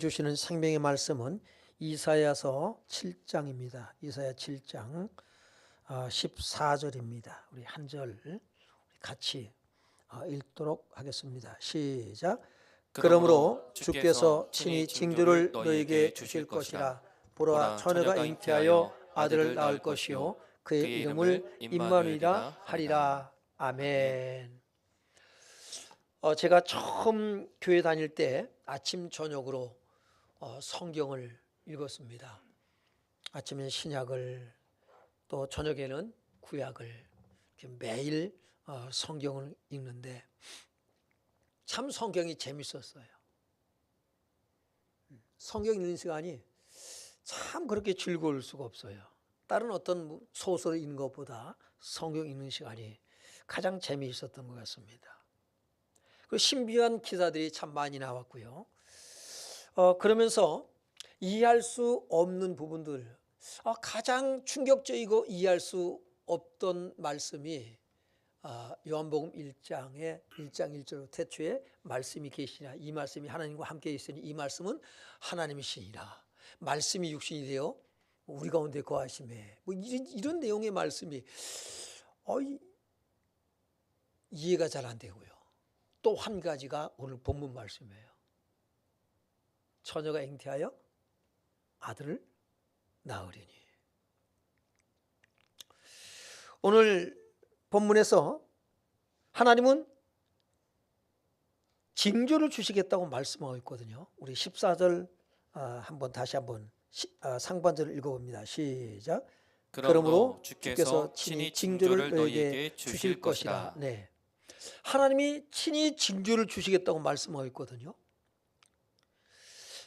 주시는 생명의 말씀은 이사야서 7장입니다. 이사야 7장 14절입니다. 우리 한 절 같이 읽도록 하겠습니다. 시작. 그러므로 주께서 친히 징조를 너에게 주실 것이라. 보라, 처녀가 잉태하여 아들을 낳을 것이요 그의 이름을 임마누엘이라 하리라. 아멘. 제가 처음 교회 다닐 때 아침 저녁으로 성경을 읽었습니다. 아침에 신약을, 또 저녁에는 구약을, 이렇게 매일 성경을 읽는데 참 성경이 재밌었어요. 성경 읽는 시간이 참 그렇게 즐거울 수가 없어요. 다른 어떤 소설을 읽는 것보다 성경 읽는 시간이 가장 재미있었던 것 같습니다. 그 신비한 기사들이 참 많이 나왔고요. 그러면서 이해할 수 없는 부분들, 가장 충격적이고 이해할 수 없던 말씀이 요한복음 1장의 1장 1절로 태초에 말씀이 계시냐, 이 말씀이 하나님과 함께 있으니 이 말씀은 하나님이시니라. 말씀이 육신이 되어 우리 가운데 거하심에, 뭐 이런 내용의 말씀이 이해가 잘 안 되고요. 또 한 가지가 오늘 본문 말씀이에요. 처녀가 잉태하여 아들을 낳으리니. 오늘 본문에서 하나님은 징조를 주시겠다고 말씀하고 있거든요. 우리 14절 다시 한번 상반절을 읽어봅니다. 시작. 그러므로 주께서 친히 징조를 너희에게 주실 것이라. 네. 하나님이 친히 징조를 주시겠다고 말씀하고 있거든요.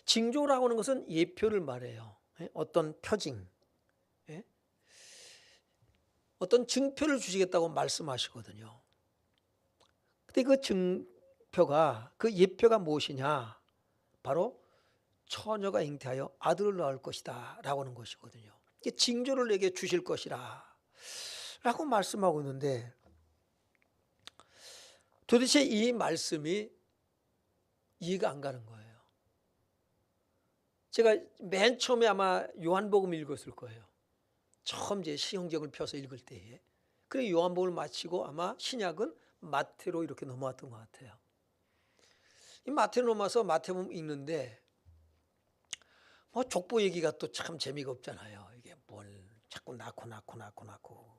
징조라고 하는 것은 예표를 말해요. 어떤 표징, 어떤 증표를 주시겠다고 말씀하시거든요. 근데 그 증표가, 그 예표가 무엇이냐? 바로 처녀가 잉태하여 아들을 낳을 것이다 라고 하는 것이거든요. 징조를 내게 주실 것이라 라고 말씀하고 있는데, 도대체 이 말씀이 이해가 안 가는 거예요. 제가 맨 처음에 아마 요한복음 읽었을 거예요. 처음 이제 신경을 펴서 읽을 때에. 그리고 요한복음을 마치고 아마 신약은 마태로 이렇게 넘어왔던 것 같아요. 이 마태로 넘어와서 마태복음 읽는데 뭐 족보 얘기가 또 참 재미가 없잖아요. 이게 뭘 자꾸 낳고.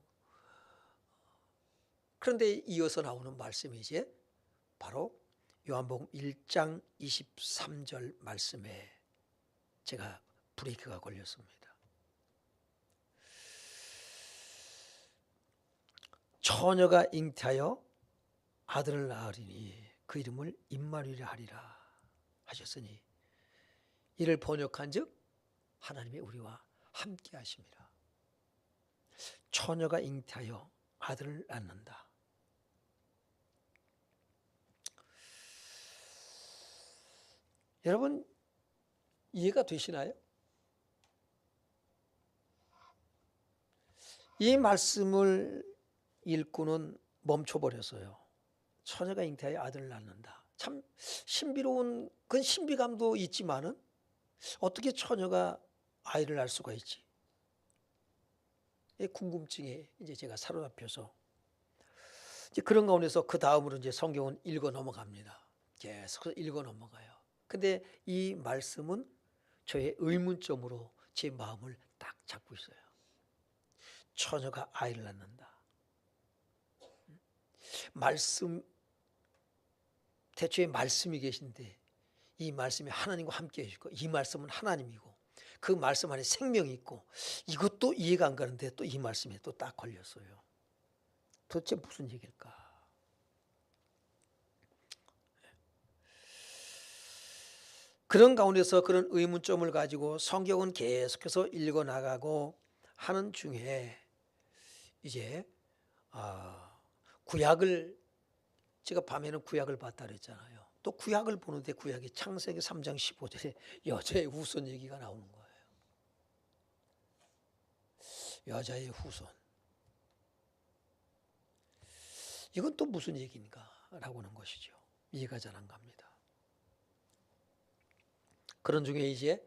그런데 이어서 나오는 말씀이 이제 바로 요한복음 1장 23절 말씀에 제가 브레이크가 걸렸습니다. 처녀가 잉태하여 아들을 낳으리니 그 이름을 임마누엘이라 하리라 하셨으니, 이를 번역한즉 하나님이 우리와 함께 하심이라. 처녀가 잉태하여 아들을 낳는다. 여러분 이해가 되시나요? 이 말씀을 읽고는 멈춰버렸어요. 처녀가 잉태하여 아들을 낳는다. 참 신비로운, 그건 신비감도 있지만은 어떻게 처녀가 아이를 낳을 수가 있지? 이 궁금증에 이제 제가 사로잡혀서 이제 그런 가운데서 그 다음으로 이제 성경은 읽어 넘어갑니다. 계속 읽어 넘어가요. 근데 이 말씀은 저의 의문점으로 제 마음을 딱 잡고 있어요. 처녀가 아이를 낳는다. 말씀, 태초에 말씀이 계신데 이 말씀이 하나님과 함께 계시고 이 말씀은 하나님이고 그 말씀 안에 생명이 있고, 이것도 이해가 안 가는데 또 이 말씀에 또 딱 걸렸어요. 도대체 무슨 얘기일까? 그런 가운데서 그런 의문점을 가지고 성경은 계속해서 읽어나가고 하는 중에 이제 구약을, 제가 밤에는 구약을 봤다 그랬잖아요. 또 구약을 보는데 구약이 창세기 3장 15절에 여자의 후손 얘기가 나오는 거예요. 여자의 후손. 이건 또 무슨 얘기인가 라고 하는 것이죠. 이해가 잘 안 갑니다. 그런 중에 이제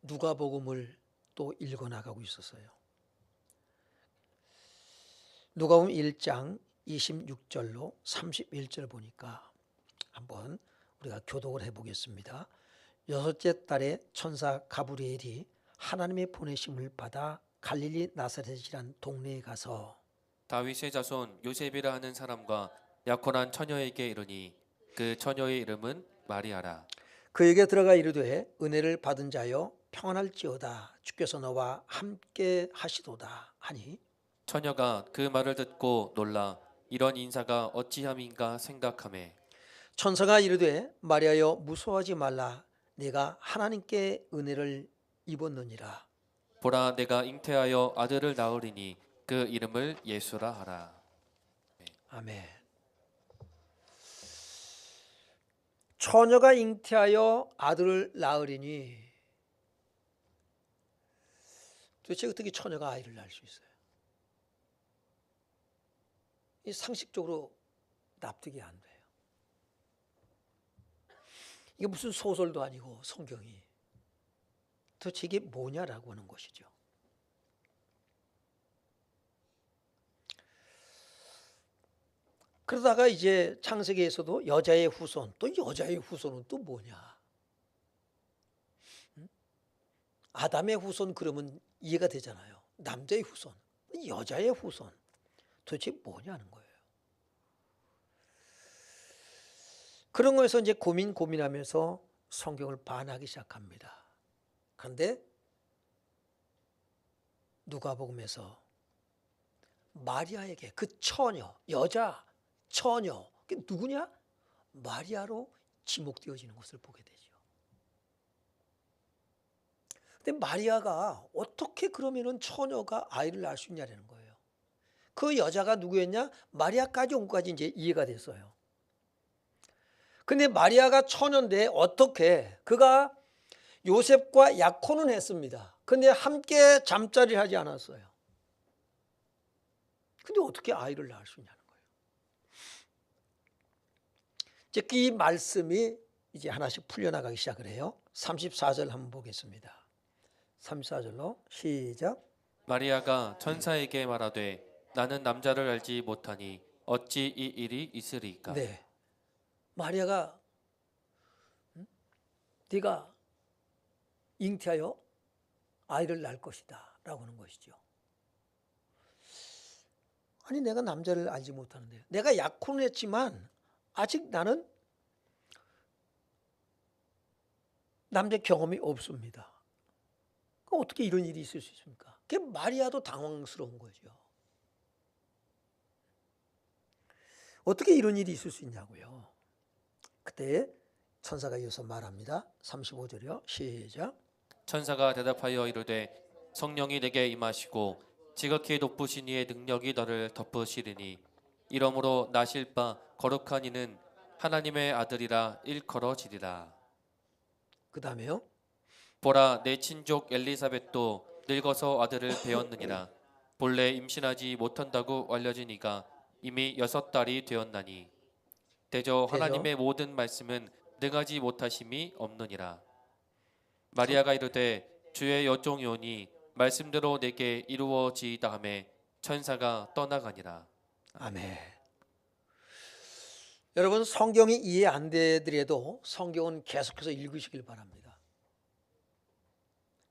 누가복음을 또 읽어 나가고 있었어요. 누가복음 1장 26절로 31절 보니까 한번 우리가 교독을 해보겠습니다. 여섯째 달에 천사 가브리엘이 하나님의 보내심을 받아 갈릴리 나사렛이란 동네에 가서 다윗의 자손 요셉이라 하는 사람과 약혼한 처녀에게 이르니 그 처녀의 이름은 마리아라. 그에게 들어가 이르되 은혜를 받은 자여 평안할지어다 주께서 너와 함께 하시도다 하니 처녀가 그 말을 듣고 놀라 이런 인사가 어찌함인가 생각하매 천사가 이르되 마리아여 무서워하지 말라 네가 하나님께 은혜를 입었느니라. 보라 내가 잉태하여 아들을 낳으리니 그 이름을 예수라 하라. 아멘. 처녀가 잉태하여 아들을 낳으리니 도대체 어떻게 처녀가 아이를 낳을 수 있어요? 이 상식적으로 납득이 안 돼요. 이게 무슨 소설도 아니고 성경이 도대체 이게 뭐냐라고 하는 것이죠. 그러다가 이제 창세기에서도 여자의 후손, 또 여자의 후손은 또 뭐냐? 아담의 후손 그러면 이해가 되잖아요. 남자의 후손, 여자의 후손, 도대체 뭐냐는 거예요. 그런 거에서 이제 고민하면서 성경을 반하기 시작합니다. 그런데 누가복음에서 마리아에게 그 처녀, 여자 처녀, 그게 누구냐? 마리아로 지목되어지는 것을 보게 되죠. 근데 마리아가 어떻게 그러면은 처녀가 아이를 낳을 수 있냐는 거예요. 그 여자가 누구였냐? 마리아까지 온 것까지 이제 이해가 됐어요. 근데 마리아가 처녀인데 어떻게 그가 요셉과 약혼은 했습니다. 근데 함께 잠자리를 하지 않았어요. 근데 어떻게 아이를 낳을 수 있냐는 거예요. 이제 이 말씀이 이제 하나씩 풀려나가기 시작을 해요. 34절 한번 보겠습니다. 34절로 시작. 마리아가 천사에게 말하되 나는 남자를 알지 못하니 어찌 이 일이 있으리까. 네, 마리아가 네가 잉태하여 아이를 낳을 것이다 라고 하는 것이죠. 아니 내가 남자를 알지 못하는데 내가 약혼을 했지만 아직 나는 남자 경험이 없습니다. 그럼 어떻게 이런 일이 있을 수 있습니까? 그게 마리아도 당황스러운 거죠. 어떻게 이런 일이 있을 수 있냐고요. 그때 천사가 이어서 말합니다. 35절이요. 시작. 천사가 대답하여 이르되 성령이 내게 임하시고 지극히 높으신 이의 능력이 너를 덮으시리니 이러므로 나실 바 거룩한 이는 하나님의 아들이라 일컬어지리라. 그 다음에요. 보라 내 친족 엘리사벳도 늙어서 아들을 배었느니라. 본래 임신하지 못한다고 알려진 이가 이미 6달이 되었나니 대저 하나님의 모든 말씀은 능하지 못하심이 없느니라. 마리아가 이르되 주의 여종이오니 말씀대로 내게 이루어지이다 하매 천사가 떠나가니라. 아멘. 여러분 성경이 이해 안 되더라도 성경은 계속해서 읽으시길 바랍니다.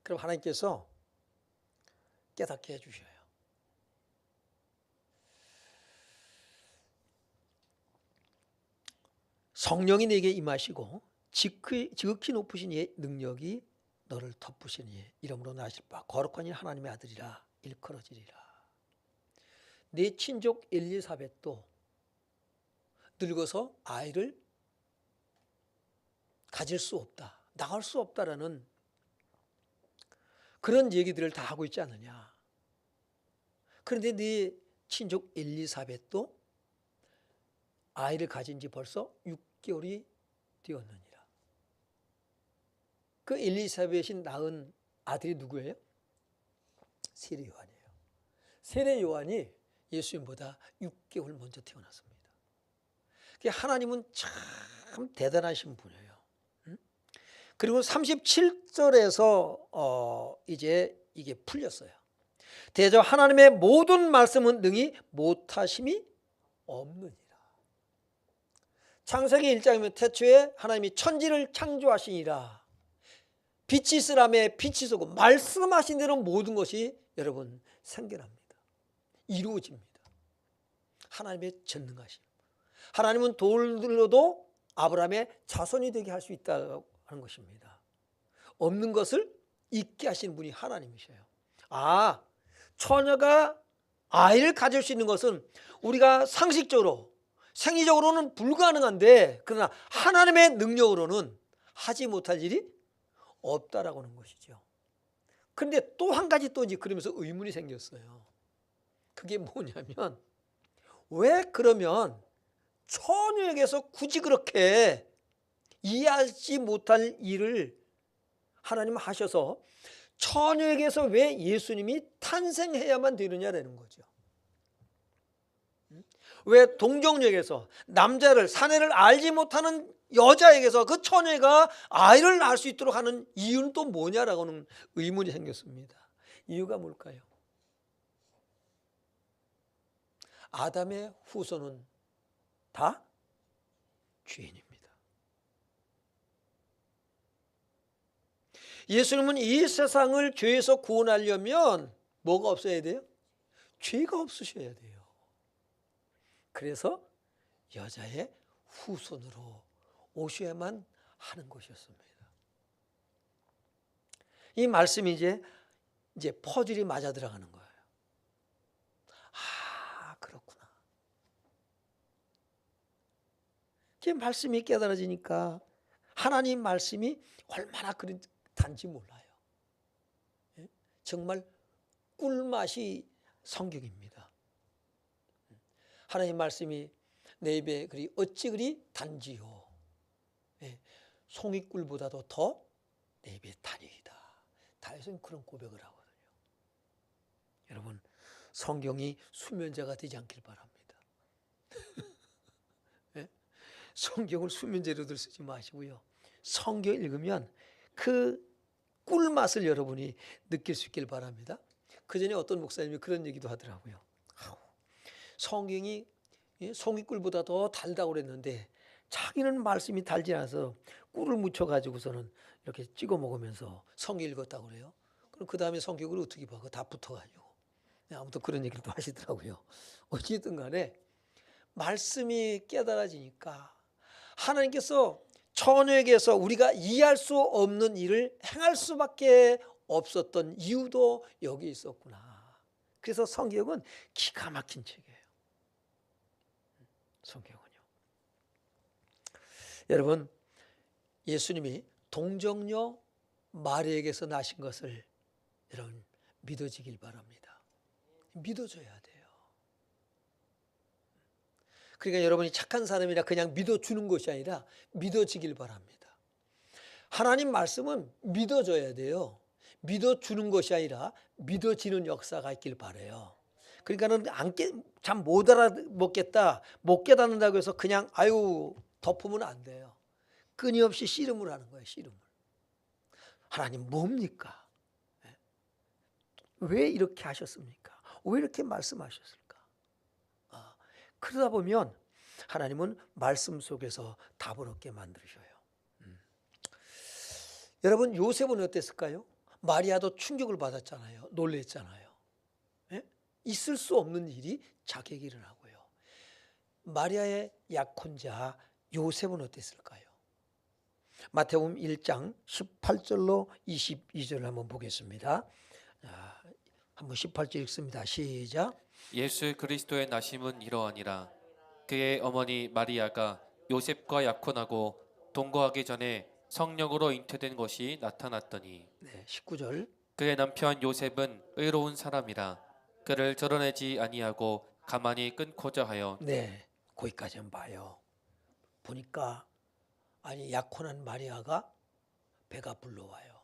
그럼 하나님께서 깨닫게 해주셔요. 성령이 내게 임하시고 지극히 높으신 이의 능력이 너를 덮으시니 이러므로 나실 바 거룩한 이 하나님의 아들이라 일컬어지리라. 네 친족 엘리사벳도 늙어서 아이를 가질 수 없다, 낳을 수 없다라는 그런 얘기들을 다 하고 있지 않느냐. 그런데 네 친족 엘리사벳도 아이를 가진 지 벌써 6개월이 되었느니라. 그 엘리사벳이 낳은 아들이 누구예요? 세례 요한이에요. 세례 요한이 예수님보다 6개월 먼저 태어났습니다. 하나님은 참 대단하신 분이에요. 그리고 37절에서 이제 이게 풀렸어요. 대저 하나님의 모든 말씀은 능히 못하심이 없느니라. 창세기 1장이면 태초에 하나님이 천지를 창조하시니라. 빛이 있으라며 빛이 있었고 말씀하신 대로 모든 것이 여러분 생겨납니다. 이루어집니다. 하나님의 전능하심. 하나님은 돌들로도 아브라함의 자손이 되게 할 수 있다고 하는 것입니다. 없는 것을 있게 하시는 분이 하나님이셔요. 처녀가 아이를 가질 수 있는 것은 우리가 상식적으로 생리적으로는 불가능한데, 그러나 하나님의 능력으로는 하지 못할 일이 없다라고 하는 것이죠. 그런데 또 한 가지 또 이제 그러면서 의문이 생겼어요. 그게 뭐냐면, 왜 그러면 처녀에게서 굳이 그렇게 이해하지 못할 일을 하나님 하셔서 처녀에게서 왜 예수님이 탄생해야만 되느냐라는 거죠. 왜 동정녀에게서 남자를 사내를 알지 못하는 여자에게서 그 처녀가 아이를 낳을 수 있도록 하는 이유는 또 뭐냐라고는 의문이 생겼습니다. 이유가 뭘까요? 아담의 후손은 다 죄인입니다. 예수님은 이 세상을 죄에서 구원하려면 뭐가 없어야 돼요? 죄가 없으셔야 돼요. 그래서 여자의 후손으로 오셔야만 하는 것이었습니다. 이 말씀이 이제 퍼즐이 맞아 들어가는 거예요. 그렇구나. 이 말씀이 깨달아지니까 하나님 말씀이 얼마나 단지 몰라요. 정말 꿀맛이 성경입니다. 하나님 말씀이 내 입에 그리 어찌 그리 단지요. 송이꿀보다도 더 내 입에 단이다. 다윗은 그런 고백을 하거든요. 여러분, 성경이 수면제가 되지 않길 바랍니다. 성경을 수면제로들 쓰지 마시고요. 성경 읽으면 그 꿀맛을 여러분이 느낄 수 있길 바랍니다. 그전에 어떤 목사님이 그런 얘기도 하더라고요. 성경이 송이꿀보다 더 달다고 그랬는데 자기는 말씀이 달지 않아서 꿀을 묻혀가지고서는 이렇게 찍어 먹으면서 성경 읽었다고 그래요. 그럼 그 다음에 성경을 어떻게 봐? 다 붙어가지고. 아무튼 그런 얘기를 또 하시더라고요. 어찌든 간에 말씀이 깨달아지니까 하나님께서 처녀에게서 우리가 이해할 수 없는 일을 행할 수밖에 없었던 이유도 여기 있었구나. 그래서 성경은 기가 막힌 책이에요. 성경은요. 여러분, 예수님이 동정녀 마리아에게서 나신 것을 여러분 믿어지길 바랍니다. 믿어줘야 돼요. 그러니까 여러분이 착한 사람이라 그냥 믿어주는 것이 아니라 믿어지길 바랍니다. 하나님 말씀은 믿어줘야 돼요. 믿어주는 것이 아니라 믿어지는 역사가 있길 바라요. 그러니까는 참 못 알아먹겠다, 못 깨닫는다고 해서 그냥 덮으면 안 돼요. 끊임없이 씨름을 하는 거예요. 씨름을. 하나님 뭡니까? 왜 이렇게 하셨습니까? 왜 이렇게 말씀하셨을까? 그러다 보면 하나님은 말씀 속에서 답을 얻게 만드셔요. 여러분, 요셉은 어땠을까요? 마리아도 충격을 받았잖아요. 놀랬잖아요. 있을 수 없는 일이 자기에게 일어나고요. 마리아의 약혼자 요셉은 어땠을까요? 마태복음 1장 18절로 22절을 한번 보겠습니다. 한번 18절 읽습니다. 시작. 예수 그리스도의 나심은 이러하니라. 그의 어머니 마리아가 요셉과 약혼하고 동거하기 전에 성령으로 잉태된 것이 나타났더니 19절. 그의 남편 요셉은 의로운 사람이라 그를 드러내지 아니하고 가만히 끊고자 하여. 거기까지 한번 봐요. 보니까 약혼한 마리아가 배가 불러와요.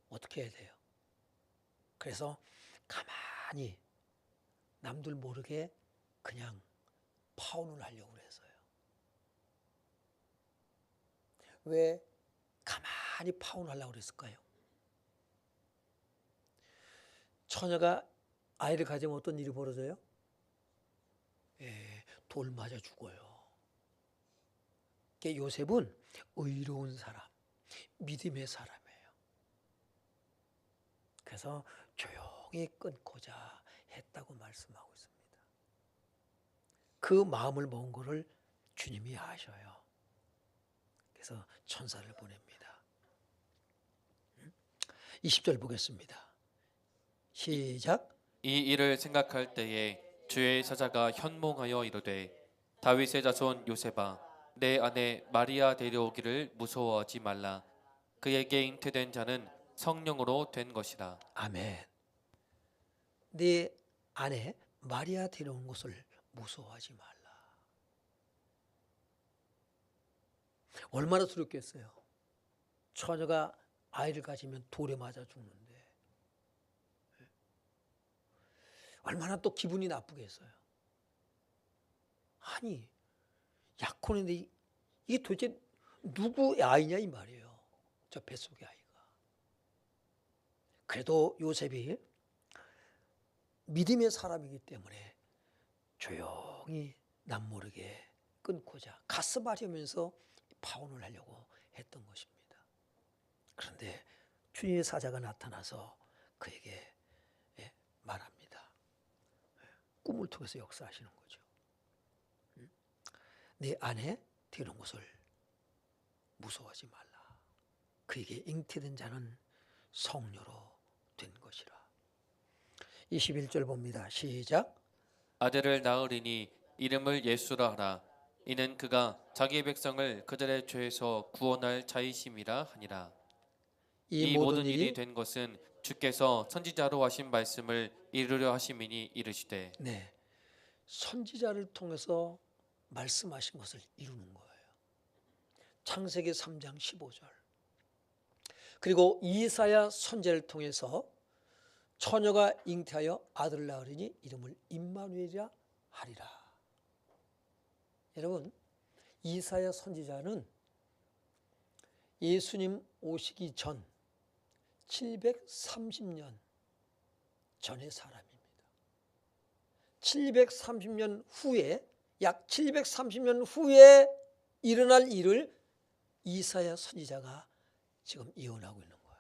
어떻게 해야 돼요? 그래서 가만히 남들 모르게 그냥 파혼을 하려고 그랬어요. 왜 가만히 파혼하려고 그랬을까요? 처녀가 아이를 가지면 어떤 일이 벌어져요? 돌 맞아 죽어요. 요셉은 의로운 사람, 믿음의 사람이에요. 그래서 조용히 끊고자 했다고 말씀하고 있습니다. 그 마음을 먹은 것을 주님이 아셔요. 그래서 천사를 보냅니다. 20절 보겠습니다. 시작. 이 일을 생각할 때에 주의 사자가 현몽하여 이르되 다윗의 자손 요셉아 내 아내 마리아 데려오기를 무서워하지 말라. 그에게 잉태된 자는 성령으로 된 것이라. 아멘. 네 아내 마리아 데려온 것을 무서워하지 말라. 얼마나 두렵겠어요. 처녀가 아이를 가지면 돌에 맞아 죽는데 얼마나 또 기분이 나쁘겠어요. 아니 약혼인데 이게 도대체 누구의 아이냐 이 말이에요. 저 뱃속의 아이가. 그래도 요셉이 믿음의 사람이기 때문에 조용히 남모르게 끊고자 가슴 아리면서 파혼을 하려고 했던 것입니다. 그런데 주님의 사자가 나타나서 그에게 말합니다. 꿈을 통해서 역사하시는 거죠. 내 아내 데려온 것을 무서워하지 말라. 그에게 잉태된 자는 성녀로 된 것이라. 21절 봅니다. 시작. 아들을 낳으리니 이름을 예수라 하라. 이는 그가 자기 백성을 그들의 죄에서 구원할 자이심이라 하니라. 이 모든 일이 된 것은 주께서 선지자로 하신 말씀을 이루려 하심이니 이르시되. 네, 선지자를 통해서 말씀하신 것을 이루는 거예요. 창세기 3장 15절. 그리고 이사야 선지자를 통해서 처녀가 잉태하여 아들을 낳으리니 이름을 임마누엘이라 하리라. 여러분, 이사야 선지자는 예수님 오시기 전 730년 전의 사람입니다. 730년 후에, 약 730년 후에 일어날 일을 이사야 선지자가 지금 예언하고 있는 거예요.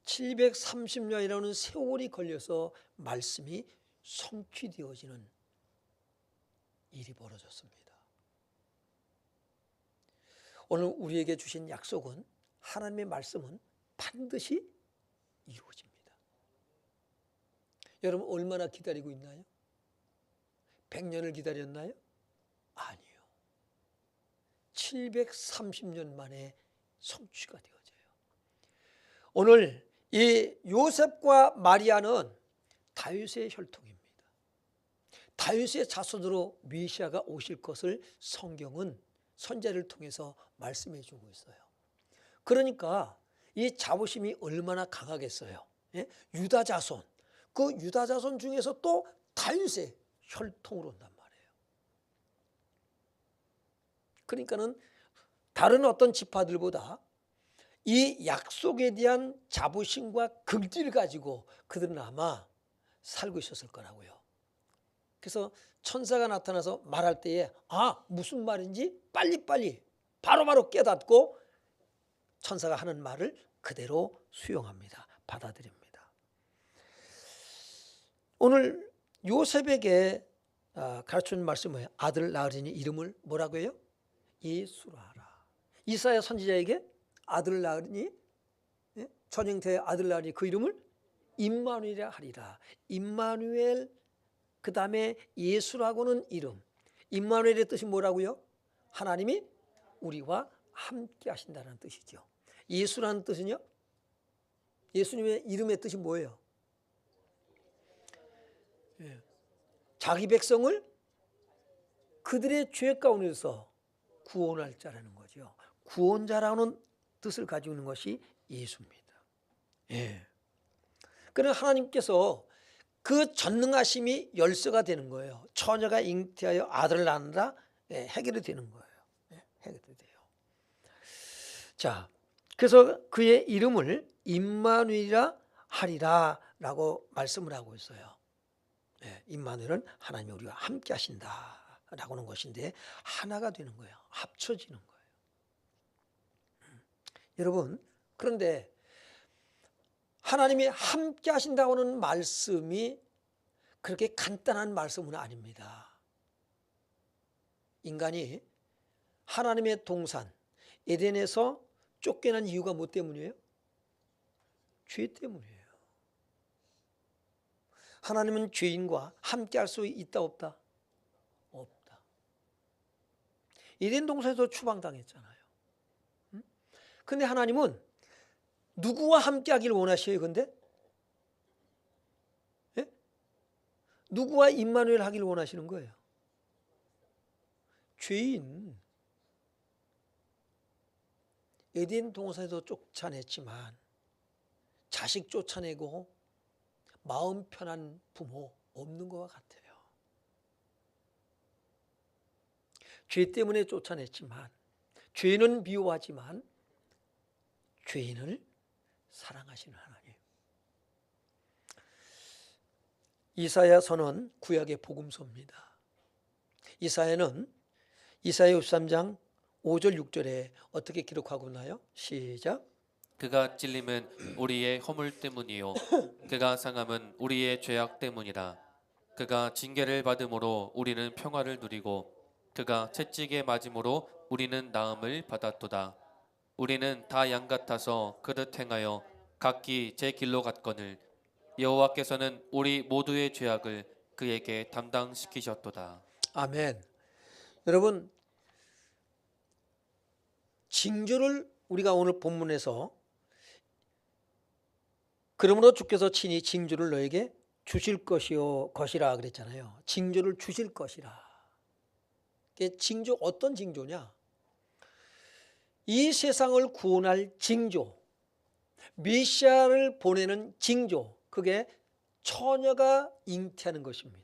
730년이라는 세월이 걸려서 말씀이 성취되어지는 일이 벌어졌습니다. 오늘 우리에게 주신 약속은, 하나님의 말씀은 반드시 이루어집니다. 여러분 얼마나 기다리고 있나요? 100년을 기다렸나요? 아니요. 730년 만에 성취가 되어져요. 오늘 이 요셉과 마리아는 다윗의 혈통입니다. 다윗의 자손으로 메시아가 오실 것을 성경은 선지자를 통해서 말씀해 주고 있어요. 그러니까 이 자부심이 얼마나 강하겠어요. 유다 자손, 그 유다 자손 중에서 또 다윗의 혈통으로 온단 말이에요. 그러니까는 다른 어떤 지파들보다 이 약속에 대한 자부심과 긍지를 가지고 그들은 아마 살고 있었을 거라고요. 그래서 천사가 나타나서 말할 때에 무슨 말인지 빨리빨리 바로바로 깨닫고 천사가 하는 말을 그대로 수용합니다. 받아들입니다. 오늘 요셉에게 가르치는 말씀은 뭐예요? 아들 낳으리니 이름을 뭐라고 해요? 예수라 하라. 이사야 선지자에게 아들 낳으리니, 전형태의 아들 낳으리니 그 이름을 임마누엘이라 하리라. 임마누엘, 그 다음에 예수라고는 이름. 임마누엘의 뜻이 뭐라고요? 하나님이 우리와 함께 하신다는 뜻이죠. 예수라는 뜻은요? 예수님의 이름의 뜻이 뭐예요? 자기 백성을 그들의 죄 가운데서 구원할 자라는 거죠. 구원자라는 뜻을 가지고 있는 것이 예수입니다. 그러나 하나님께서 그 전능하심이 열쇠가 되는 거예요. 처녀가 잉태하여 아들을 낳는다, 해결이 되는 거예요. 해야 돼요. 자, 그래서 그의 이름을 임마누엘이라 하리라라고 말씀을 하고 있어요. 네, 임마누엘은 하나님이 우리와 함께 하신다라고 하는 것인데 하나가 되는 거예요. 합쳐지는 거예요. 여러분, 그런데 하나님이 함께 하신다고 하는 말씀이 그렇게 간단한 말씀은 아닙니다. 인간이 하나님의 동산 에덴에서 쫓겨난 이유가 뭐 때문이에요? 죄 때문이에요. 하나님은 죄인과 함께 할 수 있다 없다? 없다. 에덴 동산에서 추방당했잖아요. 근데 하나님은 누구와 함께 하길 원하셔요? 근데 예? 누구와 임마누엘 하길 원하시는 거예요? 죄인. 에덴 동산에서 쫓아냈지만 자식 쫓아내고 마음 편한 부모 없는 것과 같아요. 죄 때문에 쫓아냈지만 죄는 미워하지만 죄인을 사랑하시는 하나님. 이사야서는 구약의 복음서입니다. 이사야는 이사야 63장 5절 6절에 어떻게 기록하고 있나요? 시작. 그가 찔림은 우리의 허물 때문이요 그가 상함은 우리의 죄악 때문이라. 그가 징계를 받음으로 우리는 평화를 누리고 그가 채찍에 맞음으로 우리는 나음을 받았도다. 우리는 다 양 같아서 그릇 행하여 각기 제 길로 갔거늘 여호와께서는 우리 모두의 죄악을 그에게 담당시키셨도다. 아멘. 여러분, 징조를 우리가 오늘 본문에서 그러므로 주께서 친히 징조를 너에게 주실 것이라 그랬잖아요. 징조를 주실 것이라. 징조 어떤 징조냐? 이 세상을 구원할 징조, 메시아를 보내는 징조, 그게 처녀가 잉태하는 것입니다.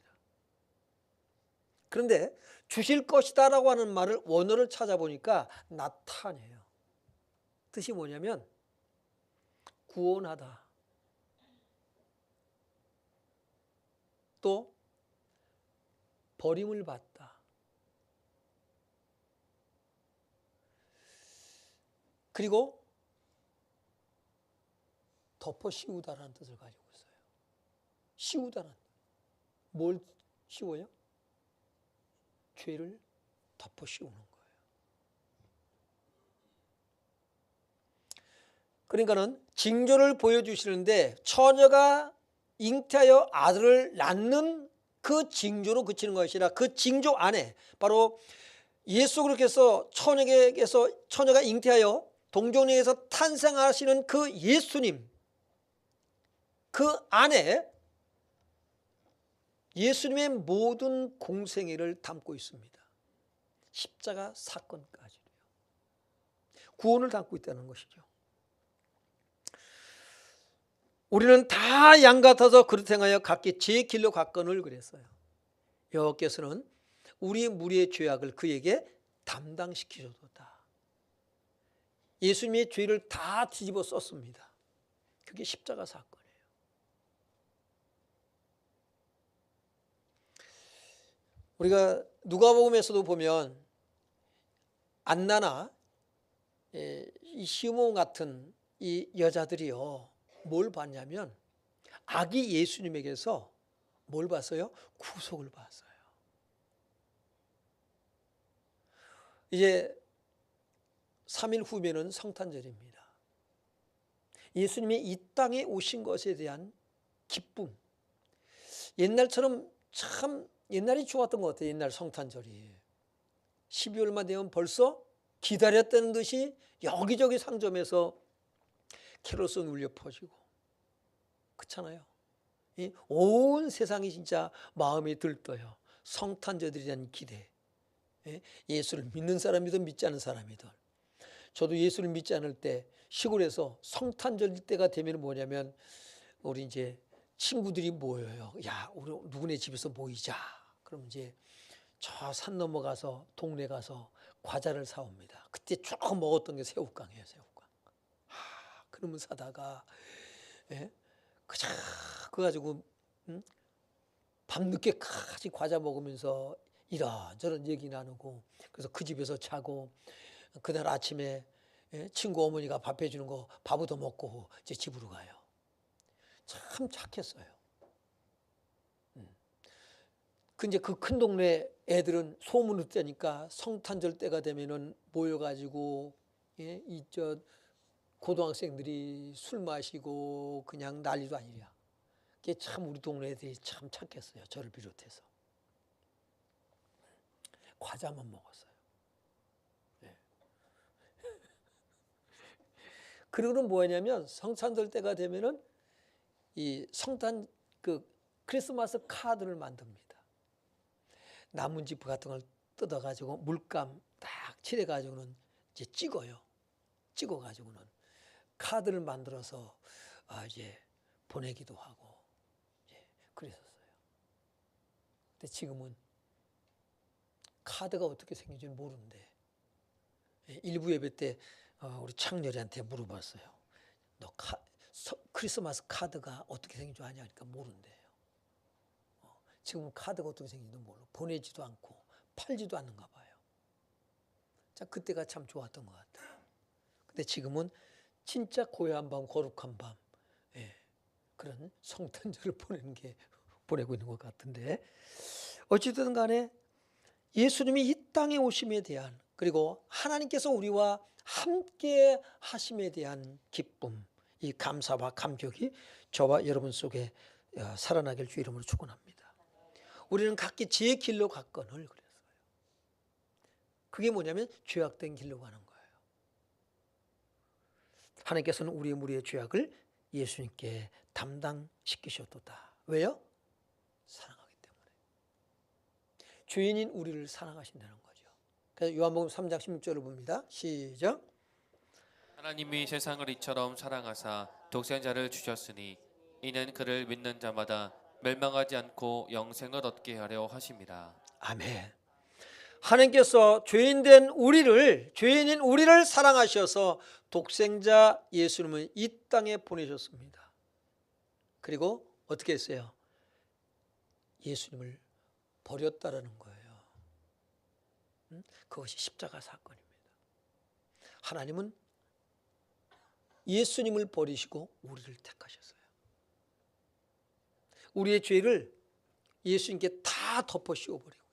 그런데 주실 것이다라고 하는 말을 원어를 찾아보니까 나타내요. 뜻이 뭐냐면 구원하다, 또 버림을 받다, 그리고 덮어 씌우다라는 뜻을 가지고 있어요. 씌우다는 뭘 씌워요? 죄를 덮어 씌우는 거예요. 그러니까는 징조를 보여주시는데 처녀가 잉태하여 아들을 낳는 그 징조로 그치는 것이라 그 징조 안에 바로 예수 그리스도께서 처녀가 잉태하여 동정녀에서 탄생하시는 그 예수님, 그 안에 예수님의 모든 공생애를 담고 있습니다. 십자가 사건까지요. 구원을 담고 있다는 것이죠. 우리는 다 양 같아서 그릇 행하여 각기 제 길로 갔거늘 그랬어요. 여호와께서는 우리 무리의 죄악을 그에게 담당시키셨도다. 예수님의 죄를 다 뒤집어 썼습니다. 그게 십자가 사건이에요. 우리가 누가복음에서도 보면 안나나 이 시몬 같은 이 여자들이요, 뭘 봤냐면 아기 예수님에게서 뭘 봤어요? 구속을 봤어요. 이제 3일 후면은 성탄절입니다. 예수님이 이 땅에 오신 것에 대한 기쁨. 옛날처럼 참 옛날이 좋았던 것 같아요. 옛날 성탄절이 12월만 되면 벌써 기다렸다는 듯이 여기저기 상점에서 캐롤송 울려 퍼지고 그렇잖아요. 온 세상이 진짜 마음이 들떠요. 성탄절에 대한 기대. 예수를 믿는 사람이든 믿지 않는 사람이든. 저도 예수를 믿지 않을 때 시골에서 성탄절 때가 되면 뭐냐면 우리 이제 친구들이 모여요. 야, 우리 누구네 집에서 모이자. 그럼 이제 저 산 넘어가서 동네 가서 과자를 사옵니다. 그때 쭉 먹었던 게 새우깡이에요. 새우깡. 그러면 사다가 그거 가지고 밤늦게까지 과자 먹으면서 이런저런 얘기 나누고, 그래서 그 집에서 자고, 그날 아침에 친구 어머니가 밥 해주는 거 밥 얻어 먹고 이제 집으로 가요. 참 착했어요. 근데 그 큰 동네 애들은 소문을 떼니까 성탄절 때가 되면은 모여가지고 고등학생들이 술 마시고 그냥 난리도 아니랴. 그게 참 우리 동네 애들이 참 착했어요. 저를 비롯해서. 과자만 먹었어요. 그리고는 뭐냐면 성탄절 때가 되면은 이 성탄 크리스마스 카드를 만듭니다. 나뭇잎 같은 걸 뜯어가지고 물감 딱 칠해가지고는 이제 찍어가지고는 카드를 만들어서 이제 보내기도 하고 그랬었어요. 근데 지금은 카드가 어떻게 생긴지는 모르는데, 일부 예배 때 우리 창렬이한테 물어봤어요. 너 크리스마스 카드가 어떻게 생긴 줄 아냐 하니까 모른대요. 지금은 카드가 어떻게 생긴지도 몰라. 보내지도 않고 팔지도 않는가 봐요. 자, 그때가 참 좋았던 것 같아요. 근데 지금은 진짜 고요한 밤, 거룩한 밤, 그런 성탄절을 보내고 있는 것 같은데, 어찌든 간에 예수님이 이 땅에 오심에 대한, 그리고 하나님께서 우리와 함께 하심에 대한 기쁨, 이 감사와 감격이 저와 여러분 속에 살아나길 주 이름으로 축원합니다. 우리는 각기 제 길로 갔거늘 그랬어요. 그게 뭐냐면 죄악된 길로 가는 거예요. 하나님께서는 우리의 무리의 죄악을 예수님께 담당시키셨도다. 왜요? 사랑하기 때문에. 죄인인 우리를 사랑하신다는 거죠. 그래서 요한복음 3장 16절을 봅니다. 시작. 하나님이 세상을 이처럼 사랑하사 독생자를 주셨으니 이는 그를 믿는 자마다 멸망하지 않고 영생을 얻게 하려 하심이라. 아멘. 하나님께서 죄인인 우리를 사랑하셔서 독생자 예수님을 이 땅에 보내셨습니다. 그리고 어떻게 했어요? 예수님을 버렸다라는 거예요. 그것이 십자가 사건입니다. 하나님은 예수님을 버리시고 우리를 택하셨어요. 우리의 죄를 예수님께 다 덮어 씌워버리고요.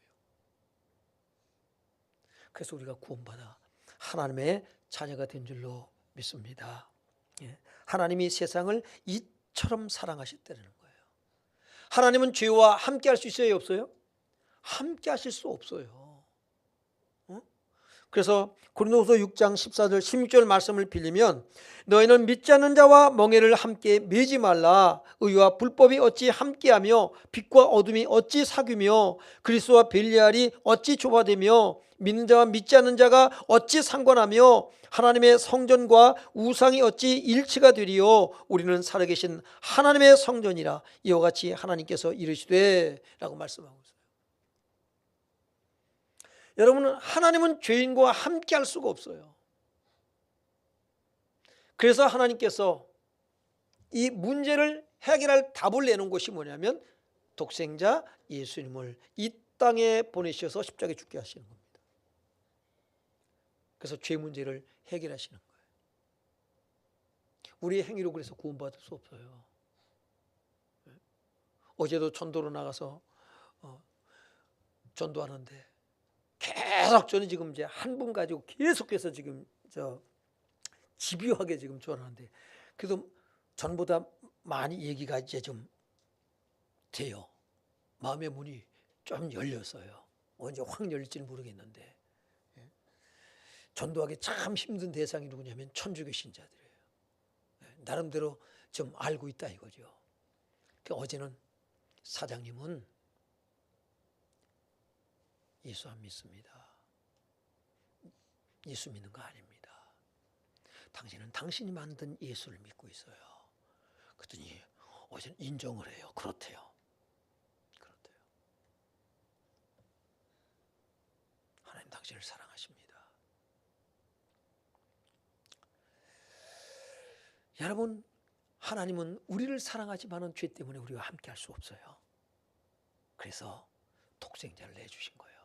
그래서 우리가 구원받아 하나님의 자녀가 된 줄로 믿습니다. 하나님이 세상을 이처럼 사랑하셨다는 거예요. 하나님은 죄와 함께 할 수 있어요, 없어요? 함께 하실 수 없어요. 그래서 고린도후서 6장 14절 16절 말씀을 빌리면, 너희는 믿지 않는 자와 멍에를 함께 매지 말라. 의와 불법이 어찌 함께하며 빛과 어둠이 어찌 사귀며 그리스도와 벨리알이 어찌 조화되며 믿는 자와 믿지 않는 자가 어찌 상관하며 하나님의 성전과 우상이 어찌 일치가 되리요. 우리는 살아계신 하나님의 성전이라. 이와 같이 하나님께서 이르시되 라고 말씀하고 있어요. 여러분은 하나님은 죄인과 함께 할 수가 없어요. 그래서 하나님께서 이 문제를 해결할 답을 내놓은 것이 뭐냐면 독생자 예수님을 이 땅에 보내셔서 십자가에 죽게 하시는 겁니다. 그래서 죄 문제를 해결하시는 거예요. 우리의 행위로 그래서 구원받을 수 없어요. 어제도 전도로 나가서 전도하는데 계속 저는 지금 이제 한 분 가지고 계속해서 지금 집요하게 지금 전하는데, 그래도 전보다 많이 얘기가 이제 좀 돼요. 마음의 문이 좀 열렸어요. 언제 확 열릴지는 모르겠는데, 전도하기 참 힘든 대상이 누구냐면 천주교 신자들이에요. 나름대로 좀 알고 있다 이거죠. 어제는 사장님은 예수 안 믿습니다. 예수 믿는 거 아닙니다. 당신은 당신이 만든 예수를 믿고 있어요. 그랬더니 어제는 인정을 해요. 그렇대요. 하나님 당신을 사랑하십니다. 여러분, 하나님은 우리를 사랑하지만은 죄 때문에 우리와 함께 할 수 없어요. 그래서 독생자를 내주신 거예요.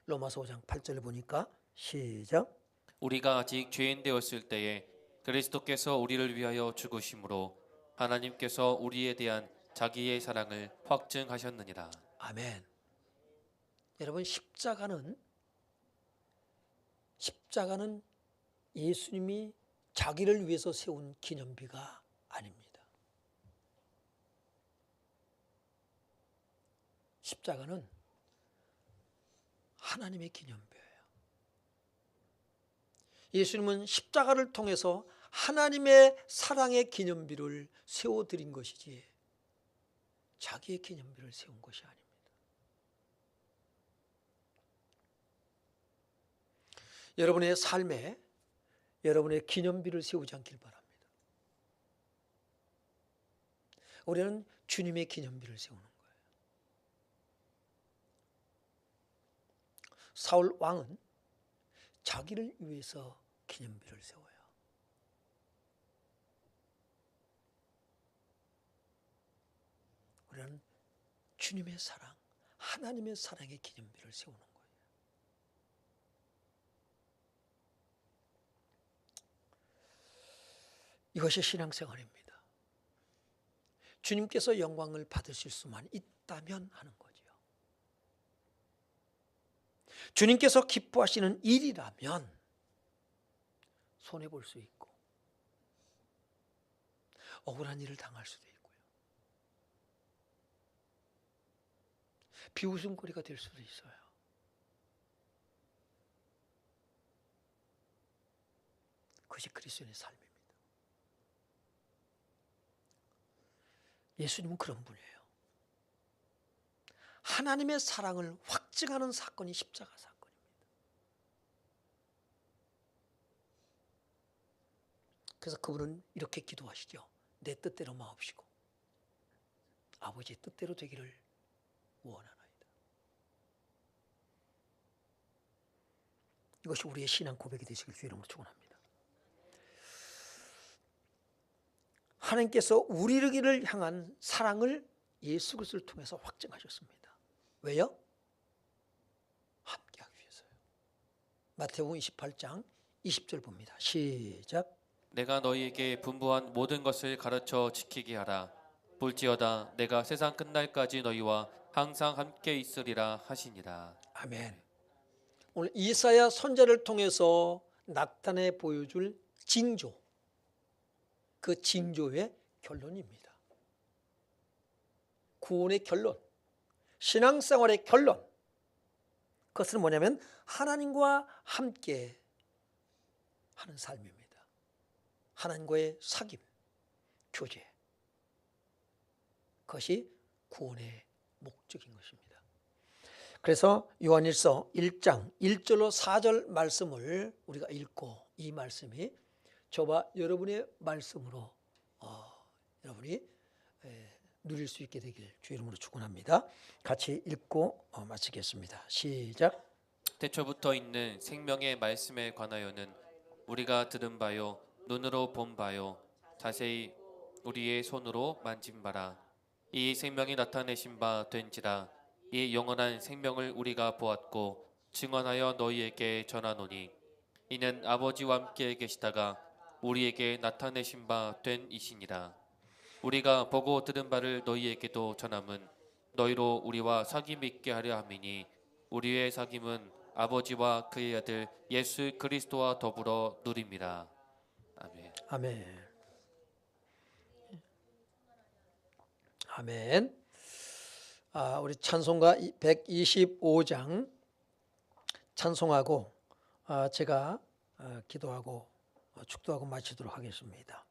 로마서 5장 8절을 보니까 시작. 우리가 아직 죄인 되었을 때에 그리스도께서 우리를 위하여 죽으심으로 하나님께서 우리에 대한 자기의 사랑을 확증하셨느니라. 아멘. 여러분, 십자가는 예수님이 자기를 위해서 세운 기념비가 아닙니다. 십자가는 하나님의 기념비예요. 예수님은 십자가를 통해서 하나님의 사랑의 기념비를 세워드린 것이지 자기의 기념비를 세운 것이 아닙니다. 여러분의 삶에 여러분의 기념비를 세우지 않길 바랍니다. 우리는 주님의 기념비를 세우는 거예요. 사울 왕은 자기를 위해서 기념비를 세워요. 우리는 주님의 사랑, 하나님의 사랑의 기념비를 세우는 거예요. 이것이 신앙생활입니다. 주님께서 영광을 받으실 수만 있다면 하는 거죠. 주님께서 기뻐하시는 일이라면 손해볼 수 있고 억울한 일을 당할 수도 있고요. 비웃음거리가 될 수도 있어요. 그것이 그리스도인의 삶입니다. 예수님은 그런 분이에요. 하나님의 사랑을 확증하는 사건이 십자가 사건입니다. 그래서 그분은 이렇게 기도하시죠. 내 뜻대로 마옵시고 아버지의 뜻대로 되기를 원하나이다. 이것이 우리의 신앙 고백이 되시길 주의 이름으로 축원합니다. 하나님께서 우리를 향한 사랑을 예수 그리스도를 통해서 확증하셨습니다. 왜요? 함께하기 위해서요. 마태복음 28장 20절 봅니다. 시작. 내가 너희에게 분부한 모든 것을 가르쳐 지키게 하라. 볼지어다 내가 세상 끝날까지 너희와 항상 함께 있으리라 하시니라. 아멘. 오늘 이사야 선지자를 통해서 나타내 보여줄 징조, 그 징조의 결론입니다. 구원의 결론, 신앙생활의 결론, 그것은 뭐냐면 하나님과 함께 하는 삶입니다. 하나님과의 사귐, 교제, 그것이 구원의 목적인 것입니다. 그래서 요한일서 1장 1절로 4절 말씀을 우리가 읽고 이 말씀이 저와 여러분의 말씀으로 여러분이 누릴 수 있게 되길 주의 이름으로 축원합니다. 같이 읽고 마치겠습니다. 시작. 태초부터 있는 생명의 말씀에 관하여는 우리가 들은 바요 눈으로 본 바요 자세히 우리의 손으로 만진 바라. 이 생명이 나타내신 바 된지라. 이 영원한 생명을 우리가 보았고 증언하여 너희에게 전하노니 이는 아버지와 함께 계시다가 우리에게 나타내신 바 된 이시니라. 우리가 보고 들은 바를 너희에게도 전함은 너희로 우리와 사귐 있게 하려 함이니 우리의 사귐은 아버지와 그의 아들 예수 그리스도와 더불어 누립니다. 아멘. 아멘. 아멘. 우리 찬송가 125장 찬송하고 제가 기도하고 축도하고 마치도록 하겠습니다.